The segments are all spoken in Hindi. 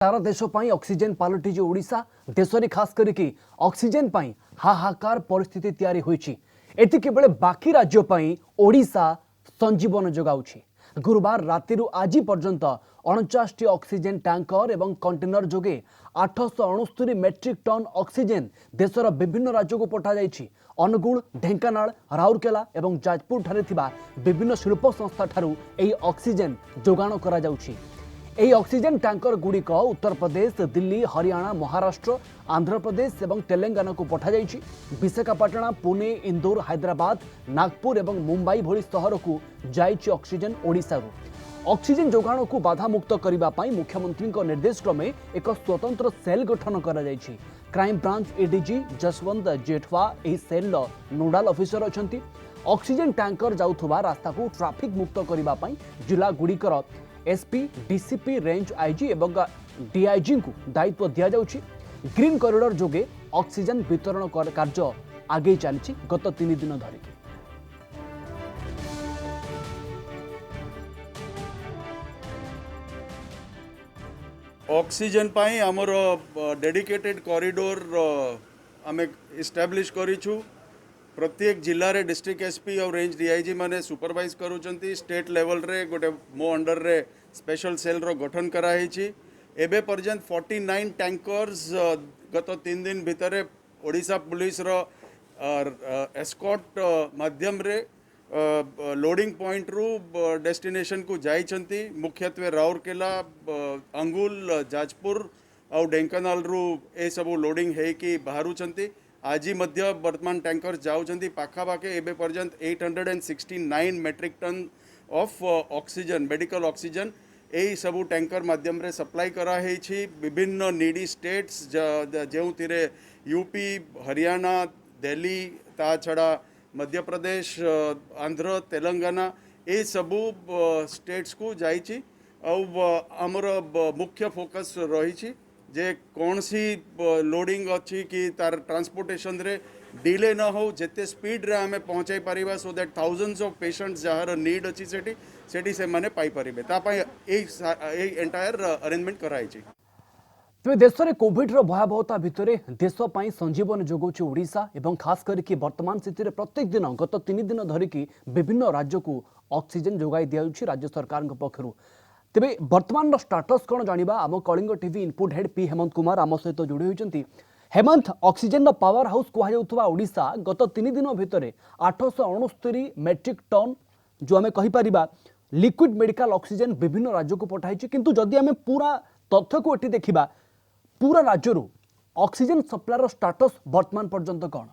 सारा देश ପାଇଁ ऑक्सीजन पालटी जो ओडिशा देश रे खास करके ऑक्सीजन ପାଇଁ हाहाकार परिस्थिति तैयारी होईची। एतिके बेले बाकी राज्य ପାଇଁ ओडिशा संजीवन जोगाउछि। गुरुवार रातिरु आज पर्यंत 49 ऑक्सीजन टैंकर एवं कंटेनर जोगे 869 मेट्रिक टन ऑक्सीजन देशर विभिन्न राज्य को पठा जाइछि। अनुगुल, ढेंकानाल, राउरकेला एवं जाजपुर ठारे थिबा विभिन्न शिल्प संस्था ठारू एही ऑक्सीजन जोगाण करा जाउछि। एही ऑक्सीजन टैंकर गुड़िक उत्तर प्रदेश, दिल्ली, हरियाणा, महाराष्ट्र, आंध्र प्रदेश एवं तेलंगाना को पठा जाइछि। विशाखापाटना, पुणे, इंदौर, हैदराबाद, नागपुर एवं मुंबई भली सहर को जाइछि ऑक्सीजन। ओडिशारू ऑक्सीजन जोगाण को बाधा मुक्त करबा पई मुख्यमंत्री निर्देश क्रमे एक स्वतंत्र सेल गठन करा जाइछि। Crime branch ADG Jaswant Jethwa एही सेल नोडाल ऑफिसर अछंती। ऑक्सीजन टैंकर जाउथबा रास्ता को ट्रैफिक मुक्त करबा पई जिला गुड़िकर एसपी, डीसीपी, रेंज आईजी एवं डीआईजी को दायित्व दिया जाउछि। ग्रीन कॉरिडोर जोगे ऑक्सीजन वितरण कार्य आगे चली गत 3 दिन धरिकी। ऑक्सीजन पाई आमर डेडिकेटेड कॉरिडोर आमे इस्टाब्लिश करिछु। प्रत्येक जिले रे डिस्ट्रिक्ट एसपी और रेंज डीआईजी माने सुपरवाइज करूचंती। स्टेट लेवल रे गोटे मो अंडर रे स्पेशल सेल रो गठन करा हेछि। एबे पर्यंत 49 टैंकर्स गत 3 दिन भितर ओडिशा पुलिस रो एस्कॉर्ट माध्यम रे लोडिंग पॉइंट रु डेस्टिनेशन को जाइछंती। मुख्यत्वे राउरकेला, अंगुल, जाजपुर और ढेंकानाल रु ए सबु लोडिंग है कि बाहरुचंती। आज मध्य वर्तमान टैंकर जाउछंती पाखापाखि एबे पर्यंत 869 metric ton of oxygen, medical oxygen यही सबू टैंकर माध्यम रे सप्लाई करा हेछि। विभिन्न नीडी स्टेट्स जो थिरे यूपी, हरियाणा, दिल्ली, ता छड़ा मध्य प्रदेश, आंध्र, तेलंगाना ये सबू स्टेट्स को जाइछि। और आमर मुख्य फोकस रही जे कौन सी लोडिंग अच्छी कि तार ट्रांसपोर्टेशन रे डिले न हो, जेते स्पीड रे हमें पहुँचाई Paribas so that thousands of patients jar need अच्छी सेठी से माने पाई पारिबे। ता पई ए एंटायर अरेंजमेंट कराई छी। तेज देश में कोविड भयावहता भितर देश पर संजीवन जोगाउछि ओडिशा एवं खास करके वर्तमान स्थिति में प्रत्येक दिन गत 3 दिन धरिकी विभिन्न राज्य को ऑक्सीजन जोगाई दिया राज्य सरकार पक्षर। तेबे वर्तमान स्टाटस कौन जानिबा आम Kalinga TV input head P Hemant Kumar आम सहित जोड़ी होइछंती। हेमंत, ऑक्सीजन पावर हाउस कहउथवा ओडिशा गत 3 दिन भितर 869 मेट्रिक टन जो आम कहीपर लिक्विड मेडिकल ऑक्सीजन विभिन्न राज्य को पठाई। किंतु जदि आम पूरा तथ्य को एटी देखिबा पूरा राज्य ऑक्सीजन सप्लायर स्टाटस वर्तमान पर्यंत कौन?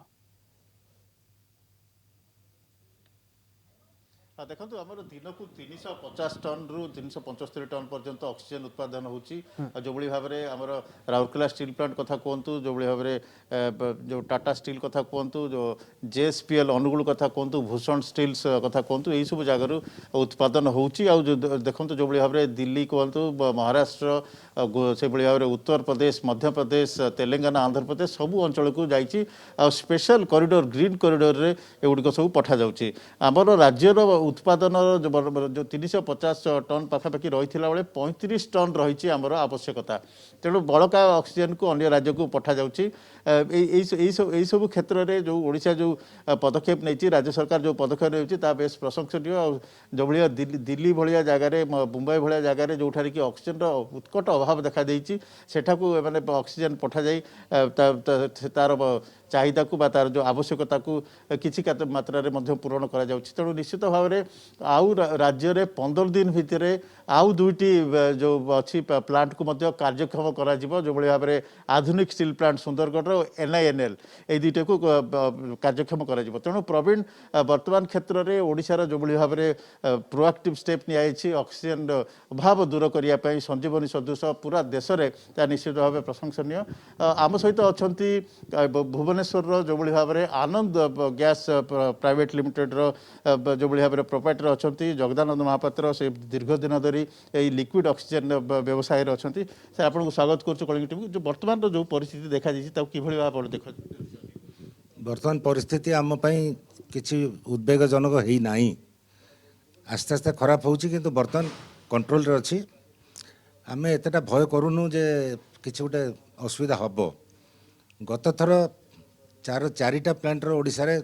देखो आमर दिन को 350 टन रु 375 टन पर्यंत ऑक्सीजन उत्पादन होची। जो बड़ी भाव में आमर राउरकेला स्टील प्लांट कथा कहतु, जो बड़ी भाव में जो टाटा स्टील कथा कहतु, जो जेएसपीएल अनुगुल कथा कहतु, भूषण स्टील्स कथा कहतु, यही सब जगार उत्पादन होची। आ देखो जो बड़ी भाव में दिल्ली कहतु, महाराष्ट्र से भाव में उत्तर प्रदेश, मध्य प्रदेश, तेलंगाना, आंध्र प्रदेश सबू अंचल को जाइए। स्पेशल कॉरिडोर ग्रीन कॉरिडोर रे एगुड़िक सब पठा जाउची। आमर राज्यर उत्पादन जो 350 टन पाखापाखि रही बेले 35 टन रही आमर आवश्यकता। तेणु बड़का ऑक्सीजन को अन्य राज्य को पठा जाउची। यही सब क्षेत्र में जो ओडिशा जो पदक्षेप नहीं, राज्य सरकार जो पदक्षेप नहीं बेस प्रशंसनीय। जो भाया दिल्ली भाया जगार, मुंबई भाया जगार जो कि ऑक्सीजन उत्कट अभाव देखा देइछि, सेठाकू माने ऑक्सीजन पठा जाई तार चाहिदा को बा तार जो आवश्यकता को किसी मात्रा रे मध्य पूरण करा जाउछि। तेणु निश्चित भाव में आउ राज्य रे 15 दिन भितर आउ 2टी जो अच्छी प्लांट को मध्य कार्यक्षम करा जिवो। जो भाया भाव में आधुनिक स्टील प्लांट सुंदरगढ़ NINL ये 2टा को कार्यक्षम करा जिवो। तेणु प्रवीण वर्तमान क्षेत्र में ओडिशार जो भाव में प्रोएक्टिव स्टेप नियाइछि ऑक्सीजन अभाव दूर करिया पई संजीवनी सदृश पूरा देश में निश्चित भाव प्रशंसनीय। आम सहित अच्छा भुवनेश्वर जो भाव में आनंद गैस प्राइवेट लिमिटेड जो भाव में प्रोप्राइटर अच्छा जगदानंद महापात्र से दीर्घ दिन धरी यही लिक्विड ऑक्सीजन व्यवसाय अच्छा से आपको स्वागत करुँ कलिंग टीवी। जो वर्तमान जो परिस्थिति देखा कि भाव देख वर्तमान परिस्थिति आम किसी उद्वेगजनक है ना, आस्ते आस्ते खराब हो, बर्तमान कंट्रोल अच्छी। ଆମେ ଏତେଟା ଭୟ କରୁନୁ ଯେ କିଛି ଗୋଟେ ଅସୁବିଧା ହେବ। ଗତ ଥର ଚାରିଟା ପ୍ଲାଣ୍ଟର ଓଡ଼ିଶାରେ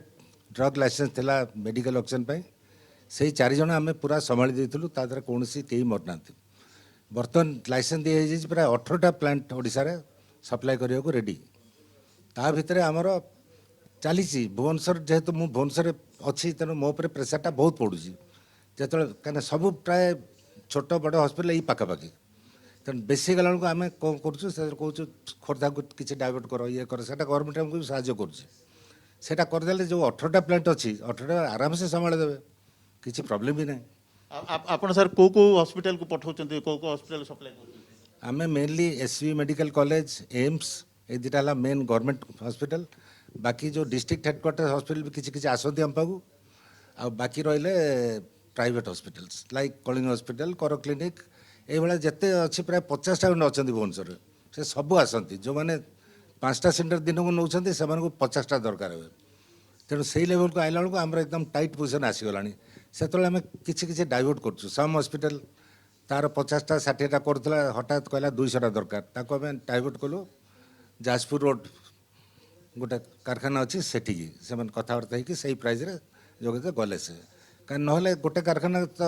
ଡ୍ରଗ୍ ଲାଇସେନ୍ସ ଥିଲା ମେଡ଼ିକାଲ ଅକ୍ସିଜେନ୍ ପାଇଁ। ସେଇ 4 ଜଣ ଆମେ ପୁରା ସମ୍ଭାଳି ଦେଇଥିଲୁ, ତା ଦ୍ୱାରା କୌଣସି କେହି ମରିନାହାନ୍ତି। ବର୍ତ୍ତମାନ ଲାଇସେନ୍ସ ଦିଆଯାଇଛି ପ୍ରାୟ 18ଟା ପ୍ଲାଣ୍ଟ ଓଡ଼ିଶାରେ ସପ୍ଲାଏ କରିବାକୁ ରେଡ଼ି। ତା ଭିତରେ ଆମର ଚାଲିଛି ଭୁବନେଶ୍ୱର, ଯେହେତୁ ମୁଁ ଭୁବନେଶ୍ୱରରେ ଅଛି ତେଣୁ ମୋ ଉପରେ ପ୍ରେସରଟା ବହୁତ ପଡ଼ୁଛି। ଯେତେବେଳେ କାହିଁକିନା ସବୁ ପ୍ରାୟ ଛୋଟ ବଡ଼ ହସ୍ପିଟାଲ ଏଇ ପାଖାପାଖି, ତେଣୁ ବେଶୀ ଗଲା ବେଳକୁ ଆମେ କ'ଣ କରୁଛୁ, ସେଥିରେ କହୁଛୁ ଖୋର୍ଦ୍ଧାକୁ କିଛି ଡାଇଭର୍ଟ କର, ଇଏ କର, ସେଇଟା ଗଭର୍ଣ୍ଣମେଣ୍ଟ ଆମକୁ ବି ସାହାଯ୍ୟ କରୁଛି। ସେଇଟା କରିଦେଲେ ଯେଉଁ 18ଟା ପ୍ଲାଣ୍ଟ ଅଛି 18ଟା ଆରାମସେ ସମ୍ଭାଳି ଦେବେ, କିଛି ପ୍ରୋବ୍ଲେମ୍ ବି ନାହିଁ। ଆପଣ ସାର୍ କୋଉ କୋଉ ହସ୍ପିଟାଲକୁ ପଠାଉଛନ୍ତି, କୋଉ କୋଉ ହସ୍ପିଟାଲ ସପ୍ଲାଏ କରୁଛନ୍ତି? ଆମେ mainly SC medical college, AIIMS, ଏ ଦୁଇଟା ହେଲା ମେନ୍ ଗଭର୍ଣ୍ଣମେଣ୍ଟ ହସ୍ପିଟାଲ। ବାକି ଯେଉଁ ଡିଷ୍ଟ୍ରିକ୍ଟ ହେଡ଼କ୍ୱାର୍ଟର ହସ୍ପିଟାଲ ବି କିଛି କିଛି ଆସନ୍ତି ଆମ ପାଖକୁ। ଆଉ ବାକି ରହିଲେ private hospitals like Kalinga hospital, କର କ୍ଲିନିକ୍, ଏଇଭଳିଆ ଯେତେ ଅଛି ପ୍ରାୟ 50ଟା ଖଣ୍ଡେ ଅଛନ୍ତି ଭୁବନେଶ୍ୱରରେ। ସେ ସବୁ ଆସନ୍ତି, ଯେଉଁମାନେ 5ଟା ସିଲିଣ୍ଡର ଦିନକୁ ନେଉଛନ୍ତି ସେମାନଙ୍କୁ 50ଟା ଦରକାର ହୁଏ। ତେଣୁ ସେଇ ଲେଭେଲକୁ ଆଇଲା ବେଳକୁ ଆମର ଏକଦମ ଟାଇଟ୍ ପୋଜିସନ୍ ଆସିଗଲାଣି। ସେତେବେଳେ ଆମେ କିଛି କିଛି ଡାଇଭର୍ଟ କରୁଛୁ। ସମ୍ ହସ୍ପିଟାଲ ତାର 50ଟା 60ଟା କରୁଥିଲା, ହଠାତ୍ କହିଲା 200ଟା ଦରକାର, ତାକୁ ଆମେ ଡାଇଭର୍ଟ କଲୁ ଯାଜପୁର ରୋଡ଼ ଗୋଟେ କାରଖାନା ଅଛି ସେଠିକି। ସେମାନେ କଥାବାର୍ତ୍ତା ହେଇକି ସେଇ ପ୍ରାଇଜ୍ରେ ଯୋଗେଇତେ ଗଲେ ସେ, କାରଣ ନହେଲେ ଗୋଟେ କାରଖାନା ତ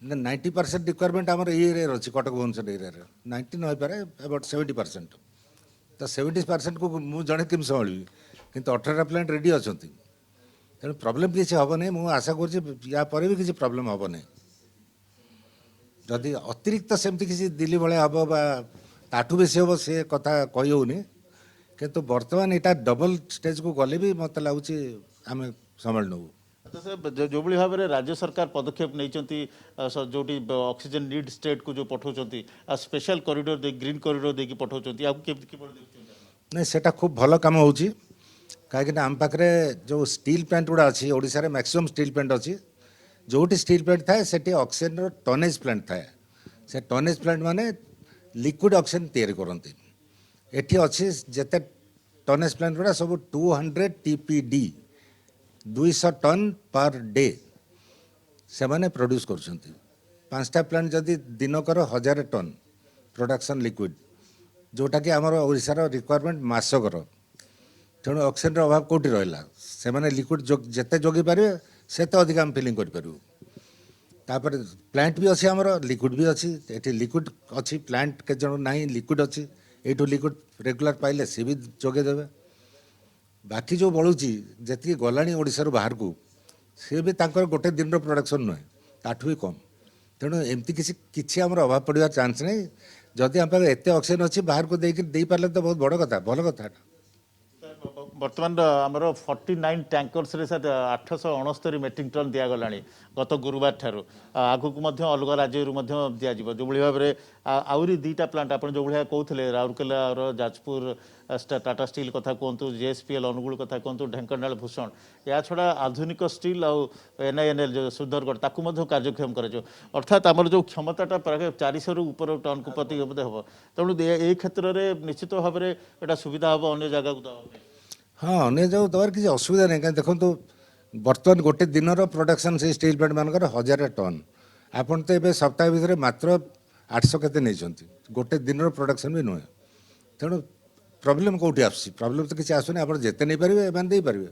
90% ରିକ୍ୱାରମେଣ୍ଟ ଆମର ଏଇ ଏରିଆରେ ଅଛି, କଟକ ଭୁବନେଶ୍ୱର ଏରିଆରେ 90 ନ ହେଇପାରେ, ଆବାଉଟ୍ 70%। ତ 70%କୁ ମୁଁ ଜଣେ କେମିତି ସମ୍ଭାଳିବି? କିନ୍ତୁ 18ଟା ପ୍ଲାଣ୍ଟ ରେଡ଼ି ଅଛନ୍ତି, ତେଣୁ ପ୍ରୋବ୍ଲେମ୍ କିଛି ହେବ ନାହିଁ। ମୁଁ ଆଶା କରୁଛି ୟା ପରେ ବି କିଛି ପ୍ରୋବ୍ଲେମ୍ ହେବ ନାହିଁ। ଯଦି ଅତିରିକ୍ତ ସେମିତି କିଛି ଦିଲ୍ଲୀ ଭଳିଆ ହେବ ବା ତାଠୁ ବେଶୀ ହେବ ସେ କଥା କହି ହେଉନି, କିନ୍ତୁ ବର୍ତ୍ତମାନ ଏଇଟା ଡବଲ ଷ୍ଟେଜ୍କୁ ଗଲେ ବି ମୋତେ ଲାଗୁଛି ଆମେ ସମ୍ଭାଳି ନେବୁ। ଯେଉଁଭଳି ଭାବରେ ରାଜ୍ୟ ସରକାର ପଦକ୍ଷେପ ନେଇଛନ୍ତି, ଯେଉଁଠି ଅକ୍ସିଜେନ୍ ନିଡ୍ ଷ୍ଟେଟ୍କୁ ଯେଉଁ ପଠାଉଛନ୍ତି, ଆଉ ସ୍ପେଶାଲ କରିଡୋର ଦେଇ ଗ୍ରୀନ୍ କରିଡୋର ଦେଇକି ପଠାଉଛନ୍ତି, ୟାକୁ କେମିତି କିଭଳି ଦେଖୁଛନ୍ତି? ନାଇଁ, ସେଇଟା ଖୁବ୍ ଭଲ କାମ ହେଉଛି। କାହିଁକିନା ଆମ ପାଖରେ ଯେଉଁ ଷ୍ଟିଲ୍ ପ୍ଲାଣ୍ଟ ଗୁଡ଼ା ଅଛି, ଓଡ଼ିଶାରେ ମ୍ୟାକ୍ସିମମ୍ ଷ୍ଟିଲ୍ ପ୍ଲାଣ୍ଟ ଅଛି। ଯେଉଁଠି ଷ୍ଟିଲ୍ ପ୍ଲାଣ୍ଟ ଥାଏ ସେଠି ଅକ୍ସିଜେନ୍ର ଟନେଜ୍ ପ୍ଲାଣ୍ଟ ଥାଏ। ସେ ଟନେଜ୍ ପ୍ଲାଣ୍ଟ ମାନେ ଲିକ୍ୱିଡ଼ ଅକ୍ସିଜେନ୍ ତିଆରି କରନ୍ତି। ଏଠି ଅଛି ଯେତେ ଟନେଜ୍ ପ୍ଲାଣ୍ଟ ଗୁଡ଼ା ସବୁ 200 TPD, 200 ଟନ୍ ପର୍ ଡେ ସେମାନେ ପ୍ରଡ୍ୟୁସ୍ କରୁଛନ୍ତି। 5ଟା ପ୍ଲାଣ୍ଟ ଯଦି ଦିନକର 1000 ଟନ୍ ପ୍ରଡକ୍ସନ୍ ଲିକ୍ୱିଡ଼, ଯେଉଁଟାକି ଆମର ଓଡ଼ିଶାର ରିକ୍ୱାରମେଣ୍ଟ ମାସକର। ତେଣୁ ଅକ୍ସିଜେନ୍ର ଅଭାବ କେଉଁଠି ରହିଲା? ସେମାନେ ଲିକ୍ୱିଡ଼ ଯେତେ ଯୋଗାଇ ପାରିବେ ସେତେ ଅଧିକା ଆମେ ଫିଲିଂ କରିପାରିବୁ। ତାପରେ ପ୍ଲାଣ୍ଟ ବି ଅଛି ଆମର, ଲିକ୍ୱିଡ଼ ବି ଅଛି। ଏଠି ଲିକ୍ୱିଡ଼ ଅଛି, ପ୍ଲାଣ୍ଟ କେତେ ଜଣ ନାହିଁ, ଲିକ୍ୱିଡ଼ ଅଛି। ଏଇଠୁ ଲିକ୍ୱିଡ଼ ରେଗୁଲାର ପାଇଲେ ସିଏ ବି ଯୋଗାଇ ଦେବେ। ବାକି ଯେଉଁ ବଳୁଛି ଯେତିକି ଗଲାଣି ଓଡ଼ିଶାରୁ ବାହାରକୁ, ସିଏ ବି ତାଙ୍କର ଗୋଟେ ଦିନର ପ୍ରଡକ୍ସନ୍ ନୁହେଁ, ତାଠୁ ବି କମ୍। ତେଣୁ ଏମିତି କିଛି ଆମର ଅଭାବ ପଡ଼ିବାର ଚାନ୍ସ ନାହିଁ। ଯଦି ଆମ ପାଖରେ ଏତେ ଅକ୍ସିଜେନ୍ ଅଛି ବାହାରକୁ ଦେଇପାରିଲେ ତ ବହୁତ ବଡ଼ କଥା, ଭଲ କଥା। ବର୍ତ୍ତମାନ ଆମର 49 ଟ୍ୟାଙ୍କର୍ସରେ ସାର୍ 869 ମେଟ୍ରିକ୍ ଟନ୍ ଦିଆଗଲାଣି ଗତ ଗୁରୁବାର ଠାରୁ। ଆଗକୁ ମଧ୍ୟ ଅଲଗା ରାଜ୍ୟରୁ ମଧ୍ୟ ଦିଆଯିବ। ଯେଉଁଭଳି ଭାବରେ ଆହୁରି 2ଟା ପ୍ଲାଣ୍ଟ ଆପଣ ଯେଉଁଭଳିଆ କହୁଥିଲେ, ରାଉରକେଲାର ଯାଜପୁର ଟାଟା ଷ୍ଟିଲ୍ କଥା କୁହନ୍ତୁ, JSPL ଅନୁଗୁଳ କଥା କୁହନ୍ତୁ, ଢେଙ୍କାନାଳ ଭୂଷଣ, ଏହା ଛଡ଼ା ଆଧୁନିକ ଷ୍ଟିଲ୍ ଆଉ NINL ଯେଉଁ ସୁନ୍ଦରଗଡ଼, ତାକୁ ମଧ୍ୟ କାର୍ଯ୍ୟକ୍ଷମ କରାଯିବ। ଅର୍ଥାତ୍ ଆମର ଯେଉଁ କ୍ଷମତାଟା ପ୍ରାୟ 400ରୁ ଉପର ଟନ୍କୁ ପ୍ରତି ବୋଧେ ହେବ। ତେଣୁ ଏଇ କ୍ଷେତ୍ରରେ ନିଶ୍ଚିତ ଭାବରେ ଏଇଟା ସୁବିଧା ହେବ ଅନ୍ୟ ଜାଗାକୁ ଦେବା ପାଇଁ। ହଁ, ଅନ୍ୟ ଯାଉ ଦେବାର କିଛି ଅସୁବିଧା ନାହିଁ। କାହିଁକି ଦେଖନ୍ତୁ, ବର୍ତ୍ତମାନ ଗୋଟେ ଦିନର ପ୍ରଡକ୍ସନ୍ ସେଇ ଷ୍ଟିଲ୍ ପ୍ଲାଣ୍ଟ ମାନଙ୍କର 1000 ଟନ୍। ଆପଣ ତ ଏବେ ସପ୍ତାହ ଭିତରେ ମାତ୍ର 800 କେତେ ନେଇଛନ୍ତି, ଗୋଟେ ଦିନର ପ୍ରଡକ୍ସନ୍ ବି ନୁହେଁ। ତେଣୁ ପ୍ରୋବ୍ଲେମ୍ କେଉଁଠି ଆସୁଛି? ପ୍ରୋବ୍ଲେମ୍ ତ କିଛି ଆସୁନି। ଆପଣ ଯେତେ ନେଇପାରିବେ ଏମାନେ ଦେଇପାରିବେ,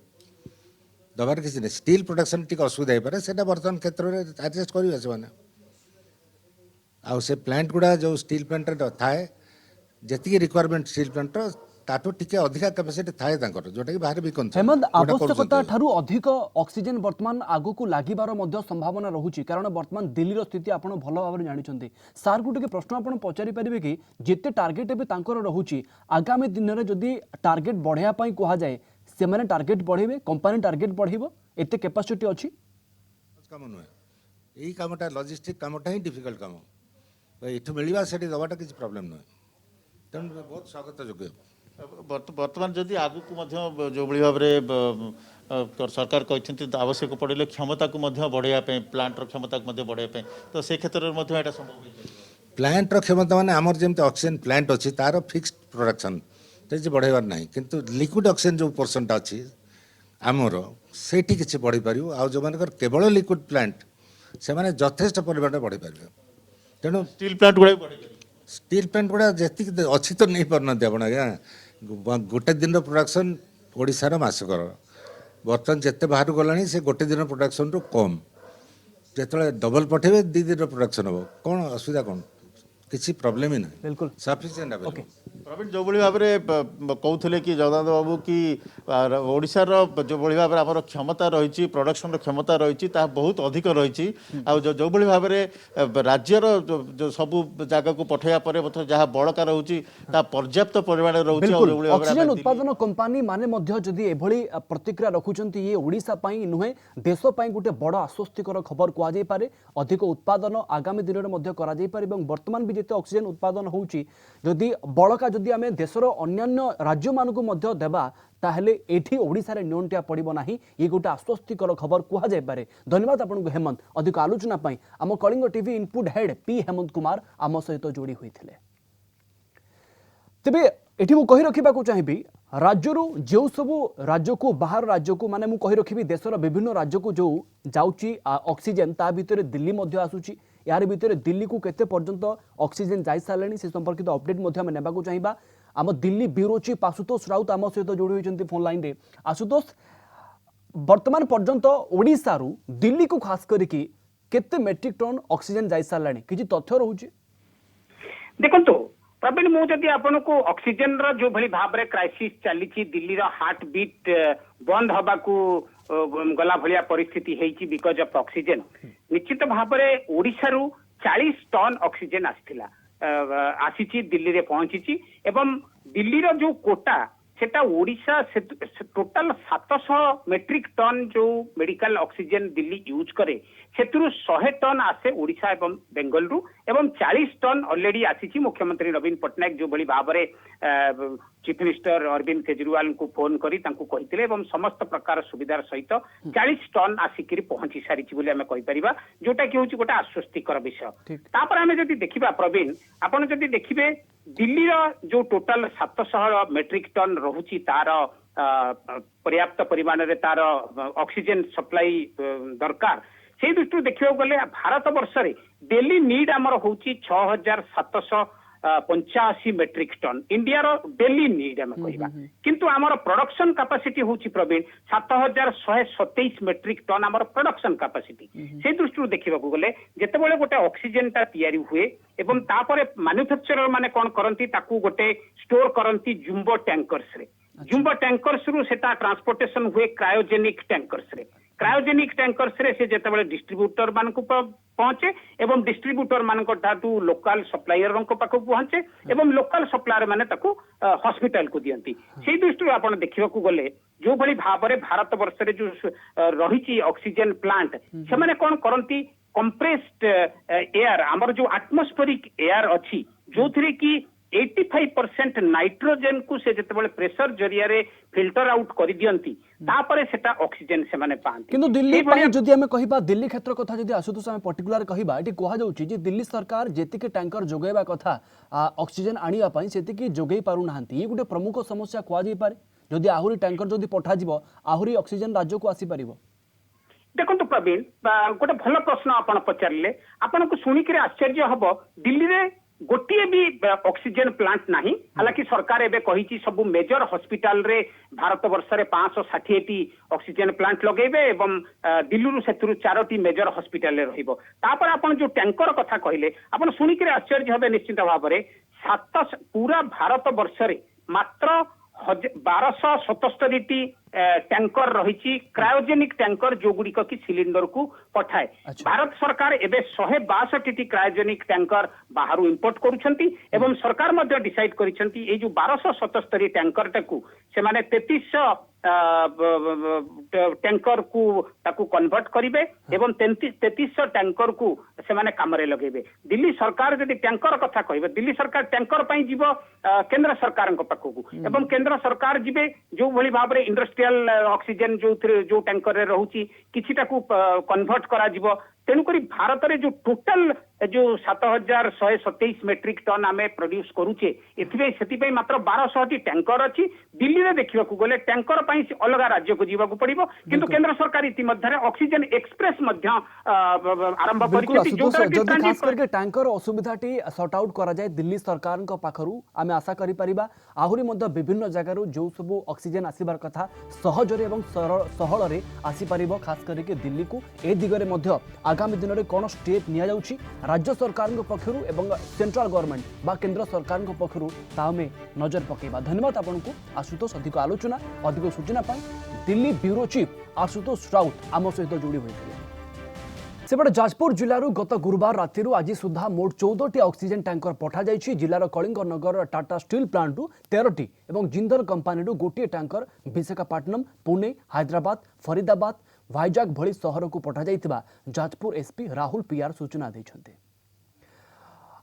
ଦେବାର କିଛି ନାହିଁ। ଷ୍ଟିଲ୍ ପ୍ରଡକ୍ସନ୍ ଟିକେ ଅସୁବିଧା ହେଇପାରେ, ସେଇଟା ବର୍ତ୍ତମାନ କ୍ଷେତ୍ରରେ ଆଡ଼ଜଷ୍ଟ କରିବେ ସେମାନେ। ଆଉ ସେ ପ୍ଲାଣ୍ଟ ଗୁଡ଼ା ଯେଉଁ ଷ୍ଟିଲ୍ ପ୍ଲାଣ୍ଟରେ ଥାଏ, ଯେତିକି ରିକ୍ୱାରମେଣ୍ଟ ଷ୍ଟିଲ୍ ପ୍ଲାଣ୍ଟର ତାଠୁ ଟିକେ ଅଧିକା କ୍ୟାପାସିଟି ଥାଏ ତାଙ୍କର, ଯେଉଁଟାକି ବାହାରେ ବିକନ୍ତି। ହେମନ୍ତ, ଆବଶ୍ୟକତା ଠାରୁ ଅଧିକ ଅକ୍ସିଜେନ୍ ବର୍ତ୍ତମାନ ଆଗକୁ ଲାଗିବାର ମଧ୍ୟ ସମ୍ଭାବନା ରହୁଛି, କାରଣ ବର୍ତ୍ତମାନ ଦିଲ୍ଲୀର ସ୍ଥିତି ଆପଣ ଭଲ ଭାବରେ ଜାଣିଛନ୍ତି। ସାର୍କୁ ଟିକେ ପ୍ରଶ୍ନ ଆପଣ ପଚାରି ପାରିବେ କି, ଯେତେ ଟାର୍ଗେଟ୍ ଏବେ ତାଙ୍କର ରହୁଛି, ଆଗାମୀ ଦିନରେ ଯଦି ଟାର୍ଗେଟ୍ ବଢ଼ାଇବା ପାଇଁ କୁହାଯାଏ, ସେମାନେ ଟାର୍ଗେଟ୍ ବଢ଼େଇବେ, କମ୍ପାନୀ ଟାର୍ଗେଟ୍ ବଢ଼େଇବ, ଏତେ କାପାସିଟି ଅଛି? କାମ ନୁହେଁ, ଏଇ କାମଟା ଲଜିଷ୍ଟିକ୍ କାମଟା ହିଁ ଡିଫିକଲ୍ଟ କାମ। ଏଠୁ ମିଳିବା ସେଠି ଦେବାଟା କିଛି ପ୍ରୋବ୍ଲେମ୍ ନୁହେଁ। ତେଣୁ ବହୁତ ସ୍ୱାଗତ ଯୋଗ୍ୟ। ବର୍ତ୍ତମାନ ଯଦି ଆଗକୁ ମଧ୍ୟ ଯେଉଁଭଳି ଭାବରେ ସରକାର କହିଛନ୍ତି ଆବଶ୍ୟକ ପଡ଼ିଲେ କ୍ଷମତାକୁ ମଧ୍ୟ ବଢ଼ାଇବା ପାଇଁ, ପ୍ଲାଣ୍ଟର କ୍ଷମତାକୁ ମଧ୍ୟ ବଢ଼ାଇବା ପାଇଁ, ତ ସେ କ୍ଷେତ୍ରରେ ମଧ୍ୟ ଏଇଟା ସମ୍ଭବ ହୋଇପାରିବ। ପ୍ଲାଣ୍ଟର କ୍ଷମତା ମାନେ ଆମର ଯେମିତି ଅକ୍ସିଜେନ୍ ପ୍ଲାଣ୍ଟ ଅଛି ତାର ଫିକ୍ସଡ ପ୍ରଡକ୍ସନ୍ କିଛି ବଢ଼େଇବାର ନାହିଁ। କିନ୍ତୁ ଲିକ୍ୱିଡ଼ ଅକ୍ସିଜେନ୍ ଯେଉଁ ପର୍ସନଟା ଅଛି ଆମର, ସେଇଠି କିଛି ବଢ଼େଇ ପାରିବୁ। ଆଉ ଯେଉଁମାନଙ୍କର କେବଳ ଲିକ୍ୱିଡ଼ ପ୍ଲାଣ୍ଟ, ସେମାନେ ଯଥେଷ୍ଟ ପରିମାଣରେ ବଢ଼େଇ ପାରିବେ। ତେଣୁ ଷ୍ଟିଲ୍ ପ୍ଲାଣ୍ଟ ଗୁଡ଼ା ବି ବଢ଼େଇ ପାରିବେ। स्टील प्लांट गुड़ा जी अच्छी तो नहीं पारना आप आज्ञा गोटे दिन प्रोडक्शन ओडार मसकर बर्तमान जिते बाहर गला से गोटे दिन प्रोडक्शन रु कम जो डबल पठेबे 2 दिन प्रोडक्शन हम कौन असुविधा कौन किसी प्रोब्लेम ही ना बिल्कुल सफिशिएंट ओके प्रवीण जो भाव में कहते कि जगन्नाथ बाबू कि ओडिशार जो भाव में आम क्षमता रही प्रोडक्शन क्षमता रही बहुत अधिक रही जो भाव में राज्यर जो सब जगह को पठाइया पर जहाँ बड़का रोचे पर्याप्त परिमाण बिल्कुल रोचे ऑक्सीजन उत्पादन कंपानी माने मध्य जदि एभली प्रतिक्रिया रखुचंती ये ओडिशा पई नुहे देश पई गुटे बड़ आश्वस्तिकर खबर कुआ जाई पारे अधिक उत्पादन आगामी दिन में मध्य करा जाई पारे एवं वर्तमान भी जेते ऑक्सीजन उत्पादन होउची जदि बड़का जदि आमे देशर अन्यान्य राज्य मानकु मध्य देबा ताहले एठी ओडिशा रे नियंटिया पड़िबो नाही ये गोटे आश्वस्तिकर खबर कुहा जाय पारे धन्यवाद आपनको हेमंत अधिक आलोचना पई आम Kalinga TV input head P Hemant Kumar आम सहित जोड़ी होइथिले तेबे एठी मु कहि रखिबाकू चाहिबी राज्यरू जो सब राज्य को बाहर राज्य को माने मु कहि रखिबी देशर विभिन्न राज्य को जो जाउची ऑक्सीजन ता भितरे दिल्ली मध्य आसुची यार भितर दिल्ली को केते पर्यंत ऑक्सीजन जाई सारलेनी से संपर्कित अपडेट मध्य हम नेबाकू चाहिबा आम दिल्ली ब्यूरो चीफ आशुतोष राउत आम सहित जोड़ी होइचंती फोन लाइन रे आशुतोष वर्तमान पर्यंत ओडिसा रु दिल्ली को खास करिकी केते मेट्रिक टन ऑक्सीजन जाई सारलानी किछि तथ्य रहउची देखो प्रवीण मुझे आपन को ऑक्सीजन रो जो भली भाव रे क्राइसिस चली दिल्ली रो हार्ट बीट बंद हवा को गला भलिया परिस्थिति हेची बिकॉज ऑफ ऑक्सीजन निश्चित भाव रे ओडिसा रु 40 टन ऑक्सीजन आसीची दिल्ली रे पहुंची एवं दिल्ली रो जो कोटा सेटा ओडिशा टोटल 700 मेट्रिक टन जो मेडिकल ऑक्सीजन दिल्ली यूज करे सेतुरु 100 टन आसे ओडिशा एवं बेंगल रु एवं 40 टन ऑलरेडी आसीची मुख्यमंत्री नवीन पटनायक जो बड़ी भाव रे चीफ मिनिस्टर अरविंद केजरीवाल को फोन करी तांको कहितले एवं समस्त प्रकार सुविधार सहित 40 टन आसिकरी पहुंची सारिची बोली हमें कहि परिबा जोटा कि होची गोटा आश्वस्तिकर विषय तापर हमें जदि देखिबा प्रवीण आपण जदि देखिबे दिल्ली रो जो टोटल 700 मेट्रिक टन रहुची तार पर्याप्त परिमाण रे तार ऑक्सीजन सप्लाई दरकार से दृष्टि देखियो गले भारत वर्ष रे डेली नीड हमर होची 6785 मेट्रिक टन इंडिया रो डेली नीड हम कहिबा किंतु हमर प्रोडक्शन कैपेसिटी होची प्रवीण 7127 मेट्रिक टन हमर प्रोडक्शन कैपेसिटी से दृष्टि देखिबा गले जेते बेले गोटे ऑक्सीजन ता तयारी हुए एवं तापरे मैन्युफैक्चरर माने कोन करंती ताकू गोटे स्टोर करंती जुम्बो टैंकर्स रे जुम्बो टैंकर्स रु सेटा ट्रांसपोर्टेशन हुए क्रायोजेनिक टैंकर्स रे क्रायोजेनिक टैंकर्स रे से जेते बेले डिस्ट्रीब्यूटर मान को पहुंचे एवं डिस्ट्रीब्यूटर मान को धातु लोकल सप्लायर को पाखो पहुंचे एवं लोकल सप्लायर माने ताकू हॉस्पिटल को दियंती से दृष्टि आपण देखिबा को गले जो भली भाव रे भारत वर्ष रे जो रहिची ऑक्सीजन प्लांट से माने कोन करंती कंप्रेस्ड एयर हमर जो एटमॉस्फेरिक एयर अछि जोथरे की 85% नाइट्रोजन को से जते बेले प्रेशर जरिया रे फिल्टर आउट करि दियंती तापरे सेटा ऑक्सीजन से माने पांती किंतु दिल्ली पई जदि हमें कहिबा दिल्ली क्षेत्र कथा जदि आसुतोष हमें पर्टिकुलर कहिबा एटी कोहा जाउची जे दिल्ली सरकार जेतिके टैंकर जोगेबा कथा ऑक्सीजन आनिया पई सेतिके जोगेई पारु नाहंती ये गुटे प्रमुख समस्या कोआ जाई पारे जदि आहुरी टैंकर जदि पठा जिवो आहुरी ऑक्सीजन राज्य को आसी परिबो देखो प्रवीण गोटे भल प्रश्न आपण पचारे आपण को शुणिक आश्चर्य हम दिल्ली रे गोटे भी ऑक्सीजन प्लांट नहीं हालांकि सरकार एबे कही सब मेजर हॉस्पिटल रे भारत वर्ष रे 560 ऑक्सीजन प्लांट लगेबे एवं दिल्ली रु सेतुरु 4टी मेजर हॉस्पिटल रे रहिबो तापर आपण जो टैंकर कथा कहले आपण शुणिक आश्चर्य हबे निश्चित भाव रे 7 पूरा भारत वर्ष रे मात्र 1277 टैंकर रही क्रायोजेनिक टैंकर जो गुड़िक की सिलिंडर को पठाए भारत सरकार एबे 162 क्रायोजेनिक टैंकर बाहर इंपोर्ट करुछंती एवं सरकार मध्य डिसाइड करिसंती ए जो 1277 टैंकर टाकू से माने 3300 टैंकर को ताकू कन्वर्ट करिवे एवं 3300 टैंकर को से माने काम रे लगेबे दिल्ली सरकार जदि टैंकर कथा कहिबे दिल्ली सरकार टैंकर पई जीवो केंद्र सरकार को पाखकू एवं केंद्र सरकार जीवे जो भली भाव रे इंडस्ट्रियल ऑक्सीजन जो टैंकर रे रहउची किछिटा को कन्वर्ट करा जीवो तेणुकरी भारत रे जो टोटल जो 7127 मेट्रिक टन आम प्रोड्यूस करुचे एथि मात्र 1200 टैंकर अच्छी दिल्ली में देखा गले टैंकर अलग राज्य को जीवा पड़ो किंतु केंद्र सरकार इतिमध्य ऑक्सीजन एक्सप्रेस आरंभ बिल्कुल आशुतोष, जदि खास कर करके टैंकर असुविधाटी सॉर्ट आउट करा जाए दिल्ली सरकार पाखरु आमे आशा करि परिबा आहुरी मध्य विभिन्न जगार जो सब ऑक्सीजन आसीबार कथा सहजरे एवं सहଳରେ आसी परिबो खास करके दिल्ली को ए दिगरे मध्य आगामी दिन में कौन स्टेप निया जाउची राज्य सरकार पक्षरु एवं सेंट्रल गवर्नमेंट बा केंद्र सरकार पक्षरु तामे नजर पकेबा। धन्यवाद आपनको आशुतोष, अधिक आलोचना अधिक सूचना पाई दिल्ली ब्यूरो चीफ आशुतोष राउत आम सहित जोड़ी होते। सेपटे जाजपुर जिलूर गत गुरुवार राति आज सुधा मोट 14टी ऑक्सीजन टैंकर पठा जाइछि। जिलार कलिंगनगर टाटा स्टील प्लांट 13टी और जिंदल कंपानी गोटे टैंकर विशाखापट्टनम, पुणे, हैदराबाद, फरीदाबाद, वाइजाग भली सहर को पठा जाइथिबा जाजपुर एसपी राहुल पीआर सूचना दैछन्ते।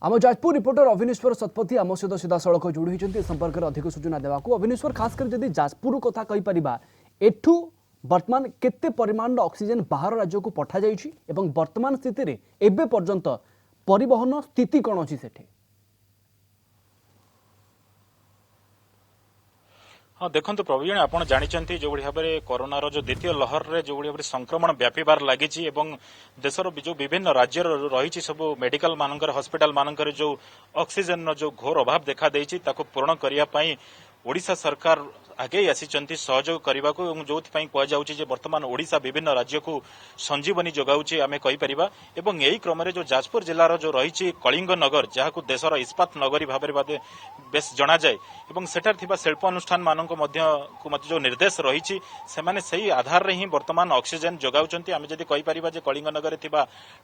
आम जाजपुर रिपोर्टर अविनेश्वर शतपथी आम सहित सीधा सड़क जोड़ी होती संपर्क में अधिक सूचना देवाक। अविनेश्वर, खास कर जदि जाजपुर कथा कहि परिबा एठू वर्तमान केते परिमाण ऑक्सीजन बाहर राज्य को पठा जाइछि एवं वर्तमान स्थिति रे एबे पर्यंत परिवहन स्थिति कोन अछि सेठे? हाँ देखो प्रवीण, आप जानते जो भाव में कोरोनार जो द्वितीय लहर रे जो भाव संक्रमण व्यापार लगी देशर जो विभिन्न राज्य रही सब मेडिकल मानकर हॉस्पिटल मानकर जो ऑक्सीजन जो घोर अभाव देखा देछि ताको पूर्ण करने ओडिशा सरकार आगे आसी सहयोग करने को जो कहुचे बर्तमान ओडिशा विभिन्न राज्य को संजीवनी जगाऊे आम कहीपर। यही क्रम जो जाजपुर जिलार जो रही कलिंग नगर जहाँ को देशर इस्पात नगरी भाव में बेस जना जाए और सेठार शिल्प अनुष्ठान मानक जो निर्देश रही से आधार रे ही बर्तमान ऑक्सीजन जगाऊँ। आम जब कहीपर कलिंग नगर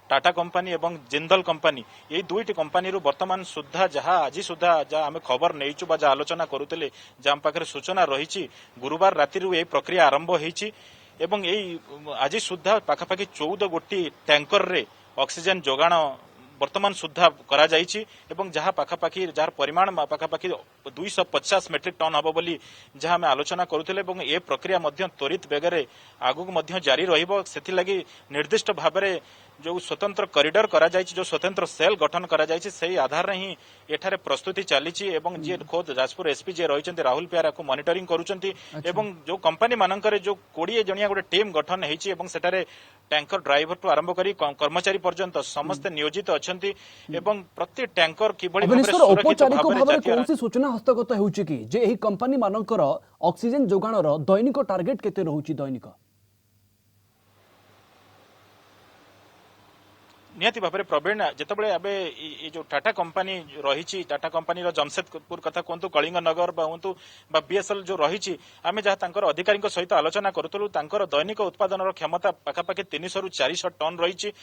टाटा कंपनी और जिंदल कंपनी यही दुईटी कंपनी बर्तमान सुधा जहाँ आज सुधा जहाँ आम खबर नहींचु जहाँ आलोचना करुले जहाँ पाखे सूचना रही गुरुवार राति यही प्रक्रिया आरंभ होती एवं यही आज सुधा पाखापाखि 14 गोटी टैंकर रे ऑक्सीजन जोगाण वर्तमान सुधा करा जाइछि एवं जहाँ पाखापाखि जार परिमाण पाखापाखि 250 मेट्रिक टन हम बोली जहाँ आम आलोचना करुले एवं ये प्रक्रिया त्वरित बेगरे आगु जारी रहिबो। सेथिलागि निर्दिष्ट भाव में जो स्वतंत्र कॉरिडोर करा जाइछि जो स्वतंत्र सेल गठन करा जाइछि सही आधार रे ही एठारे प्रस्तुति चलीछि एवं जे खोद जाजपुर एसपी जे रहिचंती राहुल प्यारा को मॉनिटरिंग करूचंती एवं जो कंपनी मानकर जो 20 जणिया गोटे टीम गठन हेछि एवं सेठारे टैंकर ड्राइवर टू आरंभ करी कर्मचारी पर्यंत समस्त नियोजित अछंती एवं प्रति टैंकर किभଳି भाबरे औपचारिक भाव में कौन सी सूचना हस्तगत हेउछि कि जे एही कंपनी मानकर ऑक्सीजन जोगाणर दैनिक टार्गेट केते रहुछि दैनिक? निहाती भाव में प्रवीण जितेबाला आबे ये जो टाटा कंपनी रही टाटा कंपनी जमशेदपुर कथा कहतु कलिंग नगर कहतु बीएसएल जो रही आम जहाँ अधिकारी सहित आलोचना करूँ दैनिक उत्पादन क्षमता पाखापाखि 300 ରୁ 400 टन रही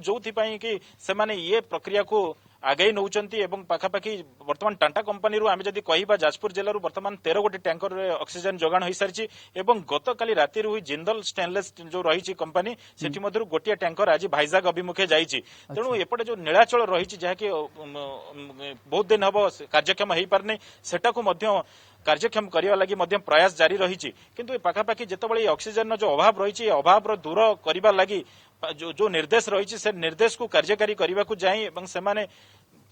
जो कि से ये प्रक्रिया को आगे नौचंती एवं पाखापाखि वर्तमान टाटा कंपनी आम जदि कहवा जाजपुर जिलूर वर्तमान 13 गोटी टैंकर ऑक्सीजन जोगाण हो सारी एवं गत काली राति जिंदल स्टेनलेस जो रही कंपनी से गोटे टैंकर आज भाईजाग अभिमुखे जाइए तेणु एपटे जो नीलाचल रही जहाँकि बहुत दिन हम कार्यक्षम हो पारनी सेटा को कार्यक्षम करने लगी प्रयास जारी रही किंतु पाखापाखि जितेबाला ऑक्सीजन जो अभाव रही अभाव दूर करने लगी जो निर्देश रही से निर्देश को कार्यकारी करने को जाए से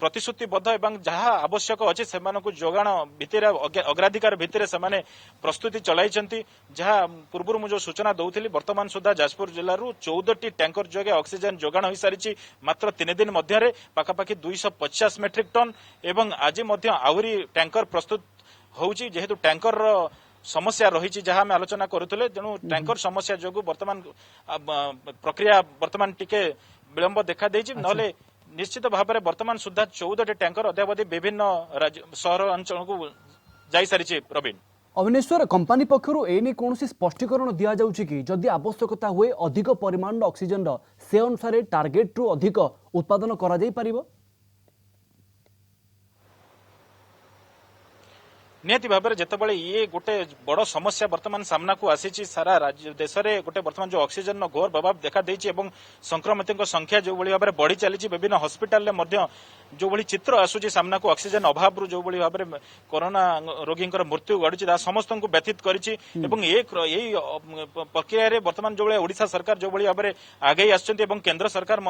प्रतिश्रुतिबद्ध एवं जहाँ आवश्यक अच्छे से जोगाण भितर अग्राधिकार भितर से प्रस्तुति चलाई जहाँ पूर्व मुझे सूचना दौली वर्तमान सुधा जाजपुर जिलूर 14टी टैंकर जगह ऑक्सीजन जोगाण हो सारी मात्र 3 दिन मध्य पाखापाखि 250 मेट्रिक टन एवं आज आहरी टैंकर प्रस्तुत होउची जेहेतु टैंकर समस्या रही जहाँ आम आलोचना करुले तेणु टैंकर समस्या जो वर्तमान प्रक्रिया वर्तमान टिके विलंब देखा देछि नले निश्चित भाव में वर्तमान सुधा 14टी टैंकर अद्यावधि विभिन्न सहर अंचल को जाई सारी। प्रवीण अविनेश्वर, कंपनी पक्षरु एने कौन स्पष्टीकरण दि जाउछि कि जदि आवश्यकता हुए अधिक परिमाण ऑक्सीजन से अनुसार टार्गेट रु अधिक उत्पादन करा जाई परिबो? निहाती भाव में जितेबाला ये गोटे बड़ समस्या वर्तमान सामना को आसी सारा देश में गोटे वर्तमान जो ऑक्सीजन घोर प्रभाव देखा देइछि एवं संक्रमितों संख्या जो भाव में बढ़ी चली विभिन्न हॉस्पिटल में जो भली चित्र आसूची सामना को ऑक्सीजन अभाव जो भली भाव में कोरोना रोगी मृत्यु घड़ी समस्त को व्यथित करिछि एवं यही प्रक्रिया रे वर्तमान जो ओडिशा सरकार जो भली भाव में आगे आछंती एवं केंद्र सरकार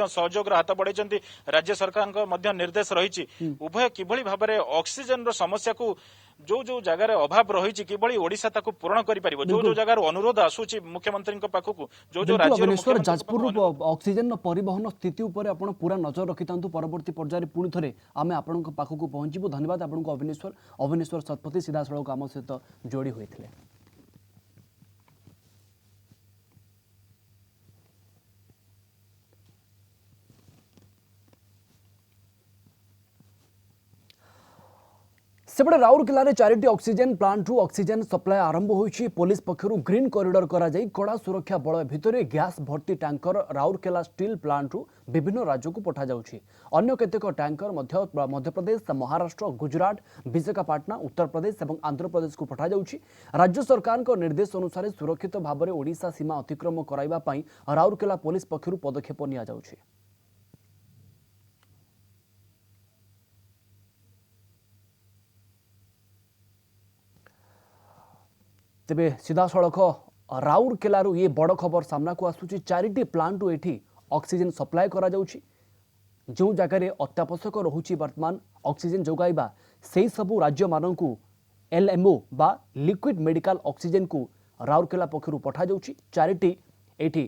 सहयोग हाथ बढ़ाई राज्य सरकार निर्देश रही उभय किभली भाव में ऑक्सीजन समस्या को जो जो जगार अभाव रही किभली ओडिशा ताकू पूरण करि परिबो जो जो जगार अनुरोध आसूची मुख्यमंत्री पाखकू जो जो राज्य अवनेश्वर जाजपुर ऑक्सीजन परिवहन स्थिति उपर आपण पूरा नजर रखितांतु परवर्ती पर्यायर पुणी थरे आमे आपनक पाखकू पहुंचीबु धन्यवाद आपनक अवनेश्वर सतपथी सीधा सड़क आम सहित जोड़ी होइथिले। सेपटे राउरकेला चारिटी ऑक्सीजन प्लांट रु ऑक्सीजन सप्लाई आरंभ होइछि। पुलिस पक्षरु ग्रीन कॉरिडोर करा जाई कड़ा सुरक्षा बल भितर गैस भर्ती टैंकर राउरकेला स्टील प्लांट रु विभिन्न राज्य को पठा जाउछि। अन्य केतेक टैंकर मध्य प्रदेश, महाराष्ट्र, गुजरात, विशाखापाटना, उत्तर प्रदेश और आंध्र प्रदेश को पठा जाउछि। राज्य सरकार को निर्देश अनुसार सुरक्षित भाव में ओडिशा सीमा अतिक्रम कराइबा पई राउरकेला पुलिस पक्षरु पदक्षेप निया जाउछि। तेबे सीधा सड़क राउरकेलारू ये बड़ खबर सामना को आसूची। चारिटी प्लांट रु एठी ऑक्सीजन सप्लाई करा जाउछि। जो जगह अत्यावश्यक रहुछि वर्तमान ऑक्सीजन जोगाइबा सेही सबु राज्य माननकु एलएमओ बा लिक्विड मेडिकल ऑक्सीजन को राउरकेला पक्षरु पठा जाउछि। चारिटी एठी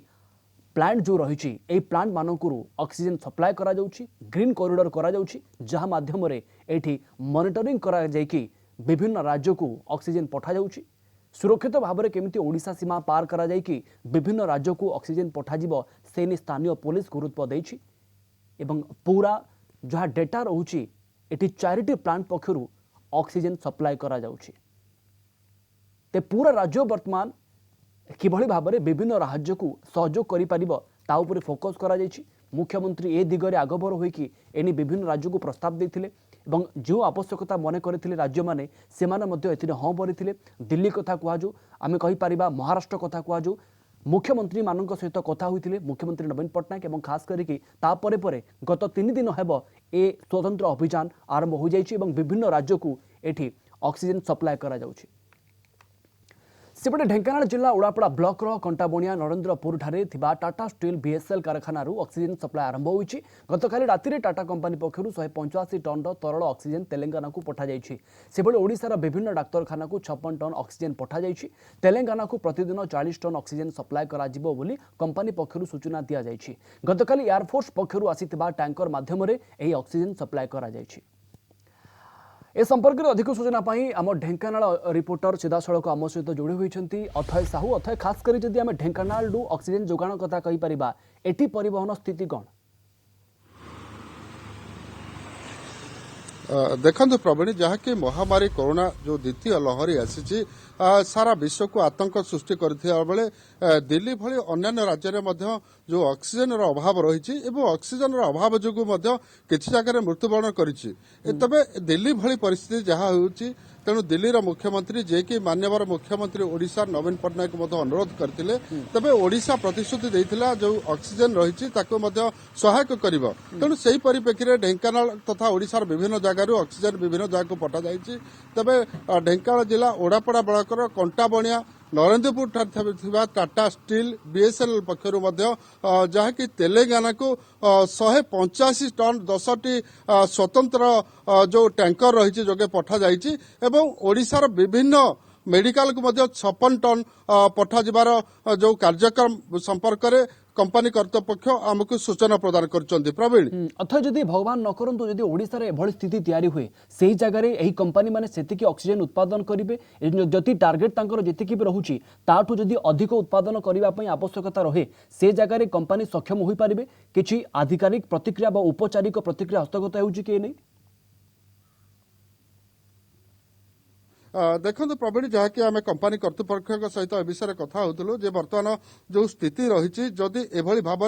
प्लांट जो रही ए प्लांट मानकु ऑक्सीजन सप्लाई करा जाउछि। ग्रीन कॉरिडोर करा जाउछि जहा माध्यम रे एठी मॉनिटरिंग करा जायकि विभिन्न राज्य को ऑक्सीजन पठा जाउछि। सुरक्षित भाव में केमिति ओडिशा सीमा पार करा जाय कि विभिन्न राज्य को ऑक्सीजन पठाजिबो से स्थानीय पुलिस गुरुत्व देछि एवं पूरा जहाँ डेटा रहुछि एटी चारिटी प्लांट पक्षरु ऑक्सीजन सप्लाई करा जाउछि। ते पूरा राज्य वर्तमान किभली भाव में विभिन्न राज्य को सहयोग करि परिबो ता उपरे फोकस करा जायछि। मुख्यमंत्री ए दिगरे आगभर होइकि एनी विभिन्न राज्य को प्रस्ताव देथिले एवं जो आवश्यकता मन करथिले राज्य माने सेमाने मध्य एथिरे हाँ भरिथिले। दिल्ली कथा कुआजु आमे कहि परिबा, महाराष्ट्र कथा कुआजु मुख्यमंत्री मानक सहित कथा होइथिले मुख्यमंत्री नवीन पट्टनायक एवं खास करिकि ता परे परे गत 3 दिन हेबो ए स्वतंत्र अभियान आरंभ हो जाइछि एवं विभिन्न राज्य को एठी ऑक्सीजन सप्लाई करा जाउछि। सेपटे ढेंकानाल जिला उड़ापड़ा ब्लॉक कंटाबणिया नरेंद्रपुर ठारे थिबा टाटा स्टील बीएसएल कारखाना ऑक्सीजन सप्लाई आरंभ होइछि। गतकाली राति टाटा कंपनी पक्षरु 185 टन तरल ऑक्सीजन तेलंगाना को पठा जाइछि। सेबळे ओडिशार विभिन्न डाक्तरखाना को 56 टन ऑक्सीजन पठा जाइछि। तेलंगाना को प्रतिदिन 40 टन ऑक्सीजन सप्लाई करा जिवो बोली कंपनी पक्षरु सूचना दिया जाइछि। गतकाली एयरफोर्स पक्षरु आसीथिबा टैंकर माध्यम रे एही ऑक्सीजन सप्लाई करा जाइछि। ए संपर्क में अधिक सूचना पाई आम ढेंकानाल रिपोर्टर सीधा सड़क आम सहित जोड़ी होती अथय साहू। अथय खास कर जदि आम ढेंकानाल ऑक्सीजन जोगाण कथा कहि परिबा एटी परिवहन स्थिति कौन? देखंतु प्रवीण जहाँकि महामारी कोरोना जो द्वितीय लहरी आसी सारा विश्व को आतंक सृष्टि करथिबा बेले दिल्ली भली अन्य राज्य में जो ऑक्सीजन अभाव रही ऑक्सीजन अभाव जो किसी जगह मृत्युवरण करिछि। तबे दिल्ली भली परिस्थिति जहाँ होउछि तेणु दिल्लीर मुख्यमंत्री जे कि मान्यवर मुख्यमंत्री ओडिशा नवीन पट्टनायक अनुरोध करथिले तबे ओडिशा प्रतिश्रुति देइथिला जो ऑक्सीजन रही सहायक करिवो। तेणु सेही परिप्रेक्षी ढेंकानाल तथा ओडिशार विभिन्न जगार ऑक्सीजन विभिन्न जगह को पठा जाइछि। तबे ढेंकानाल जिला ओडापड़ा ब्लॉकर कंटाबणिया नरेंद्रपुर ठारे टाटा स्टील बीएसएल पक्षरु जहाँकि तेलंगाना को 185 टन 10टी स्वतंत्र जो टैंकर रही जोगे पठा जाइछि एवं ओडिशार विभिन्न मेडिकल को 56 टन पठा जिबार जो कार्यक्रम संपर्क में कंपनी कर्तृपक्ष आमको सूचना प्रदान करछन्ती। प्रवीण अथवा जदि भगवान न करंतु जदि ओडिसा रे एभଳି स्थिति तयारी हुए सेही जगह रे एही कंपनी माने सेतिकी ऑक्सीजन उत्पादन करिवे जति टार्गेट तांकर जतिकी भी रहुची ताठू जदि अधिक उत्पादन करिवा पई आवश्यकता रहे से जगह रे कंपनी सक्षम होई परिबे। किछि आधिकारिक प्रतिक्रिया बा औपचारिक प्रतिक्रिया हस्तगत हेउची कि नै? देखो प्रवीण जहाँकि आम कंपनी कर्तृपक्ष सहित ए विषय कथा होतलु जे वर्तमान जो स्थिति रही जदि एभली भाव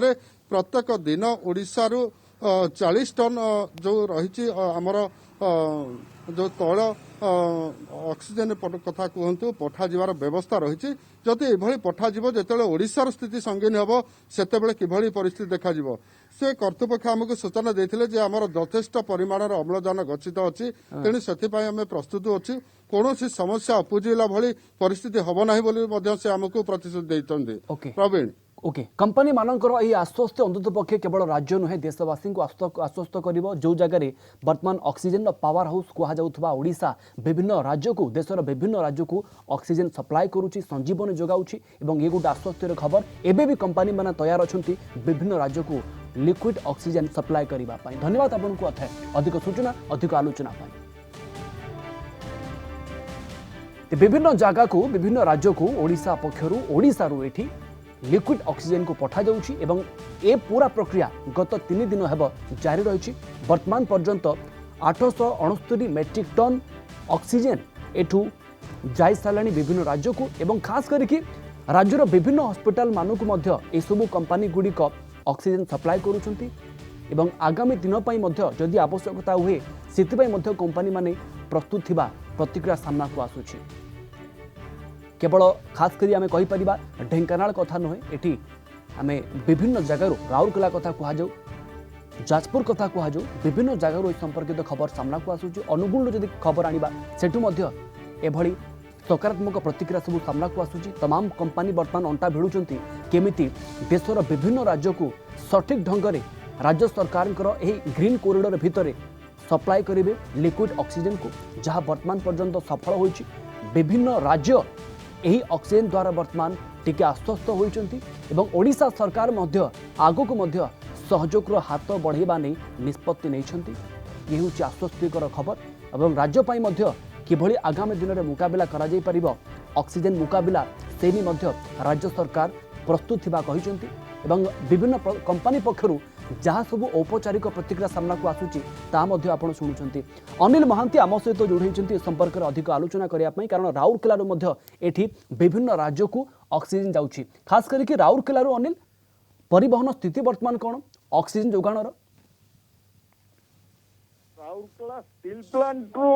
प्रत्येक दिन ओडिशारू 40 टन जो रही आमर जो तैल ऑक्सीजन कथा कहतु पठाଯିबार व्यवस्था रही जदि एभली पठाଯିବ ଯେତେବେଳେ ଓଡ଼ିଶାର ସ୍ଥିତି ସଙ୍ଗୀନ ହେବ ସେତେବେଳେ କିଭଳି ପରିସ୍ଥିତି ଦେଖାଯିବ ସେ କର୍ତ୍ତୃପକ୍ଷ ଆମକୁ ସୂଚନା ଦେଇଥିଲେ ଯେ ଆମର ଯଥେଷ୍ଟ ପରିମାଣର ଅମ୍ଳଜାନ ଗଚ୍ଛିତ ଅଛି ତେଣୁ ସେଥିପାଇଁ ଆମେ ପ୍ରସ୍ତୁତ ଅଛୁ କୌଣସି ସମସ୍ୟା ଉପୁଜିଲା ଭଳି ପରିସ୍ଥିତି ହେବ ନାହିଁ ବୋଲି ମଧ୍ୟ ସେ ଆମକୁ ପ୍ରତିଶ୍ରୁତି ଦେଇଛନ୍ତି ପ୍ରବୀଣ ओके कंपनी मानकर यही आश्वस्त अंतत पक्षे केवल राज्य नुहे देशवासी को आश्वस्त कर जो जगह वर्तमान ऑक्सीजन पावर हाउस कहुवा ओडिशा विभिन्न राज्य को देशर विभिन्न राज्य को ऑक्सीजन सप्लाई करुच्ची संजीवन जोगाउछि एवं ये गोटे आश्वस्तर खबर एबे भी कंपनी माने तैयार अछंती विभिन्न राज्य को लिक्विड ऑक्सीजन सप्लाई करबा पई धन्यवाद आपनको अथे अधिक सूचना अधिक आलोचना पई विभिन्न जगह को विभिन्न राज्य को ओडिशा पक्षरु ओडिशारु एठी लिक्विड ऑक्सीजन को पठा जाउछि एवं ए पूरा प्रक्रिया गत 3 दिन हेब जारी रही वर्तमान पर्यंत 869 मेट्रिक टन ऑक्सीजन एठू जाई सालानी विभिन्न राज्य को एवं खास करके राज्यर विभिन्न हॉस्पिटल मानक मध्य ए सब कंपनी गुड़िक ऑक्सीजन सप्लाई करुछंती एवं आगामी दिन पई मध्य जदि आवश्यकता हुए सेति पई मध्य कंपनी माने प्रस्तुत थिबा प्रतिक्रिया सामना को आसुछि केवल खास करी आमे कहि परिबा ढेंकानाल कथा नुहे एठी आमे विभिन्न जगह राउरकेला कथा कहा जाऊ जाजपुर कथा कहा जाऊ विभिन्न जगह संपर्कित खबर सामना को आसुछि अनुगुण जदि खबर आनिबा सेठु मध्य एभली सकारात्मक प्रतिक्रिया सब सामना को आसुछि तमाम कंपनी वर्तमान अंटा भिड़ुचंती केमिति देशर विभिन्न राज्य को सठिक ढंग रे राज्य सरकार ग्रीन कॉरिडोर भितर सप्लाई करेंगे लिक्विड ऑक्सीजन को जहां वर्तमान पर्यंत सफल होइछि विभिन्न राज्य यही ऑक्सीजन द्वारा वर्तमान टिके आश्वस्त होइचंती एवं ओडिशा सरकार मध्य आगो मध्य सहयोग हाथ बढ़ेबा नै निष्पत्ति नैछंती ये होछि आश्वस्तिकर खबर एवं राज्य पई मध्य किभली आगामी दिन में मुकाबिला करा जाई परिबो ऑक्सीजन मुकाबिला सेनी मध्य राज्य सरकार प्रस्तुत थिबा कहिचंती एवं विभिन्न कंपनी पक्षरु जहाँ सब औपचारिक प्रतिक्रिया सामना को आसुची ता मध्य आपण शुणुचंती अनिल महांती आम सहित जोड़े संपर्क में अधिक आलोचना करने कारण राउरकेलारू मध्य एठी विभिन्न राज्य को ऑक्सीजन जाउची खास करके राउरकेलारू अनिल परिवहन स्थिति वर्तमान कौन ऑक्सीजन जोगाणर राउरकेला स्टील प्लांट रु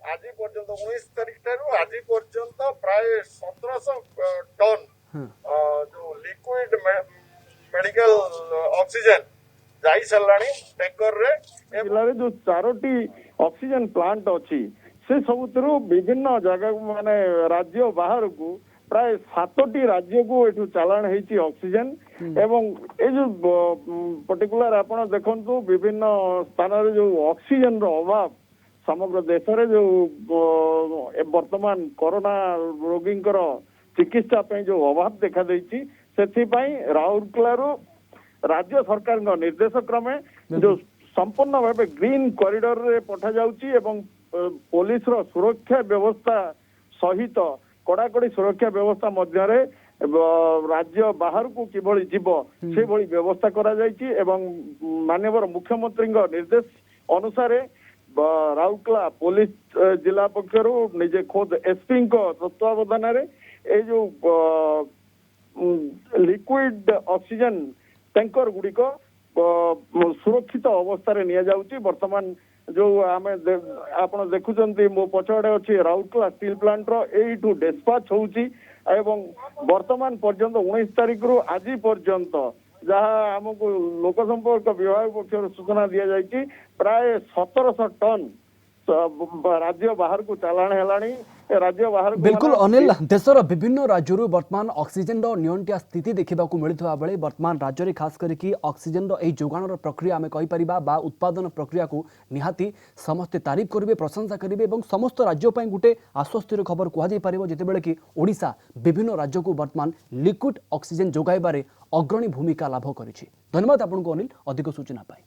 आज पर्यंत 19 तारीख ठारू आज पर्यंत प्राय 1700 टन जो लिक्विड मेडिकल ऑक्सीजन जाई साराणी टैंकर रे जिले जो 4टी ऑक्सीजन प्लांट अच्छी से सब विभिन्न जगह माने राज्य बाहर को प्राय 7टी राज्य को एठू चालान होती ऑक्सीजन एवं ये जो पर्टिकुलर आपण देखंतु विभिन्न स्थान रे जो ऑक्सीजन रो अभाव समग्र देश रे जो वर्तमान कोरोना रोगी चिकित्सा जो अभाव देखा देछि सेथिपाई राउरकेलारू राज्य सरकार निर्देश क्रमे जो संपूर्ण भाव ग्रीन कॉरिडोर रे पठा जाउची एवं पुलिस रो सुरक्षा व्यवस्था सहित कड़ाकड़ी सुरक्षा व्यवस्था मध्य राज्य बाहर को किभली जीव से भली व्यवस्था करा जाइछि एवं माननीय मुख्यमंत्री निर्देश अनुसार राउरकेला पुलिस जिला पक्षरु निजे खुद एसपी तत्वावधान ए जो लिक्विड ऑक्सीजन टैंकर गुड़िक सुरक्षित अवस्था वर्तमान जो आम आप देखुं मो पछाड़े अच्छी राउरकेला स्टील प्लांट रु डिस्पाच होउची एवं वर्तमान पर्यंत 19 तारीख रु आज पर्यंत जहाँ आमको लोक संपर्क विभाग पक्ष सूचना दि जाइए प्राय 1700 टन राज्य बाहर को चालाण है राज्य बाहर बिल्कुल अनिल देशर विभिन्न राज्य वर्तमान ऑक्सीजन नियंत्या स्थिति देखा मिलता बेले वर्तमान राज्य में खास करके ऑक्सीजन जोगाण प्रक्रिया आम कहीपर बा उत्पादन प्रक्रिया को निहाती समस्ते तारीफ करेंगे प्रशंसा करेंगे और समस्त राज्य गोटे आश्वस्तिर खबर कहुपर जितेबाला कि ओडिशा विभिन्न राज्य को वर्तमान लिक्विड ऑक्सीजन जोगाइबार अग्रणी भूमिका लाभ करिछि। धन्यवाद आपको अनिल अधिक सूचना पाई।